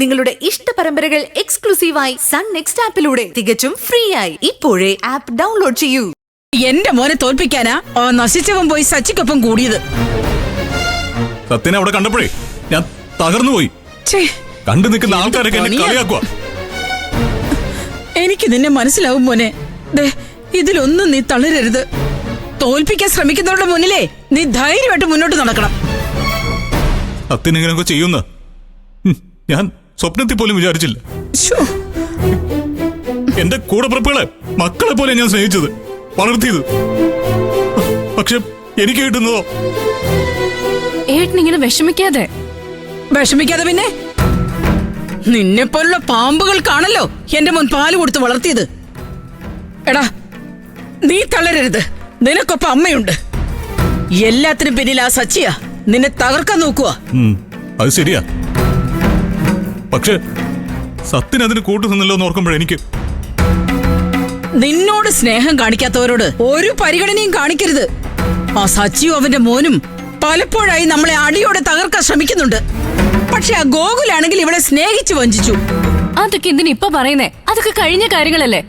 നിങ്ങളുടെ ഇഷ്ട പരമ്പരകൾ എക്സ്ക്ലൂസീവായി സൺ നെക്സ്റ്റ് ആപ്പിലൂടെ തികച്ചും ഫ്രീ ആയി ഇപ്പോഴേ ആപ്പ് ഡൗൺലോഡ് ചെയ്യൂ. എന്റെ മോനെ തോൽപ്പിക്കാനാ നശിച്ചവൻ പോയി സച്ചിക്കൊപ്പം കൂടിയത്. സത്യനെ അവിടെ കണ്ടപ്പോഴേ ഞാൻ തകർന്നുപോയി. കണ്ടു നിൽക്കുന്ന ആൾക്കാരൊക്കെ എന്നെ കളിയാക്കുക. എനിക്ക് നിന്നെ മനസ്സിലാവും മോനെ. ഇതിലൊന്നും നീ തളരരുത്. തോൽപ്പിക്കാൻ ശ്രമിക്കുന്നവരുടെ മുന്നിലേ നീ ധൈര്യമായിട്ട് മുന്നോട്ട് നടക്കണം. സത്യൻ ഇങ്ങനെയൊക്കെ ചെയ്യുന്ന ഞാൻ സ്വപ്നത്തിൽ പോലും വിചാരിച്ചില്ല. എന്റെ കൂടപ്പിറപ്പുകളെ മക്കളെ പോലെ ഞാൻ സ്നേഹിച്ചത്, വളർത്തിയത്. പക്ഷെ എനിക്ക് കിട്ടുന്നതോ? ഏട്ടനിങ്ങനെ വിഷമിക്കാതെ പിന്നെ നിന്നെ പോലുള്ള പാമ്പുകൾക്കാണല്ലോ എന്റെ മോൻ പാല് കൊടുത്ത് വളർത്തിയത്. എടാ, നീ തളരരുത്. നിനക്കൊപ്പം അമ്മയുണ്ട്. എല്ലാത്തിനും പിന്നിൽ ആ സച്ചിയാ നിന്നെ തകർക്കാൻ നോക്കുക. അത് ശരിയാ. പക്ഷെ സത്യൻ അതിന് കൂട്ടുനിന്നല്ലോ എന്ന് ഓർക്കുമ്പോഴെനിക്ക് നിന്നോട് സ്നേഹം കാണിക്കാത്തവരോട് ഒരു പരിഗണനയും കാണിക്കരുത്. ആ സച്ചിയും അവന്റെ മോനും പലപ്പോഴായി നമ്മളെ അടിയോടെ തകർക്കാൻ ശ്രമിക്കുന്നുണ്ട്. പക്ഷെ ആ ഗോകുലാണെങ്കിൽ ഇവളെ സ്നേഹിച്ചു വഞ്ചിച്ചു. അതൊക്കെ എന്തിനാ ഇപ്പൊ പറയുന്നേ? അതൊക്കെ കഴിഞ്ഞ കാര്യങ്ങളല്ലേ.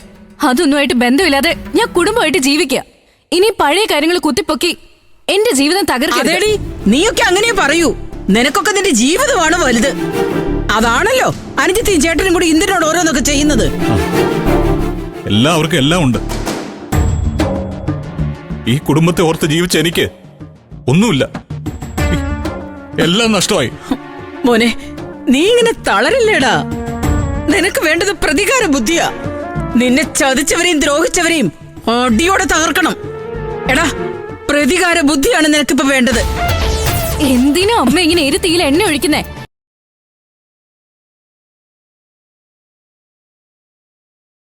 അതൊന്നുമായിട്ട് ബന്ധമില്ലാതെ ഞാൻ കുടുംബമായിട്ട് ജീവിക്കുക. ഇനി പഴയ കാര്യങ്ങൾ കുത്തിപ്പൊക്കി എന്റെ ജീവിതം തകർക്കരുത്. നീയൊക്കെ അങ്ങനെ പറയൂ. നിനക്കൊക്കെ നിന്റെ ജീവിതമാണ് വലുത്. അതാണല്ലോ അനുജത്തിയും ചേട്ടനും കൂടി ഇന്ദിരനോട് ഓരോന്നൊക്കെ ചെയ്യുന്നത്. എല്ലാവർക്കും എല്ലാം ഉണ്ട്. ഈ കുടുംബത്തെ ഓർത്ത് ജീവിച്ച എനിക്ക് ഒന്നുമില്ല. എല്ലാം നഷ്ടമായി. മോനെ, നീ ഇങ്ങനെ തളരില്ലേടാ. നിനക്ക് വേണ്ടത് പ്രതികാര ബുദ്ധിയാ. നിന്നെ ചതിച്ചവരെയും ദ്രോഹിച്ചവരെയും അടിയോടെ തകർക്കണം. എടാ, പ്രതികാര ബുദ്ധിയാണ് നിനക്കിപ്പോ വേണ്ടത്. എന്തിനാ അമ്മ ഇങ്ങനെ ഇരുത്തിയിൽ എണ്ണ ഒഴിക്കുന്നേ?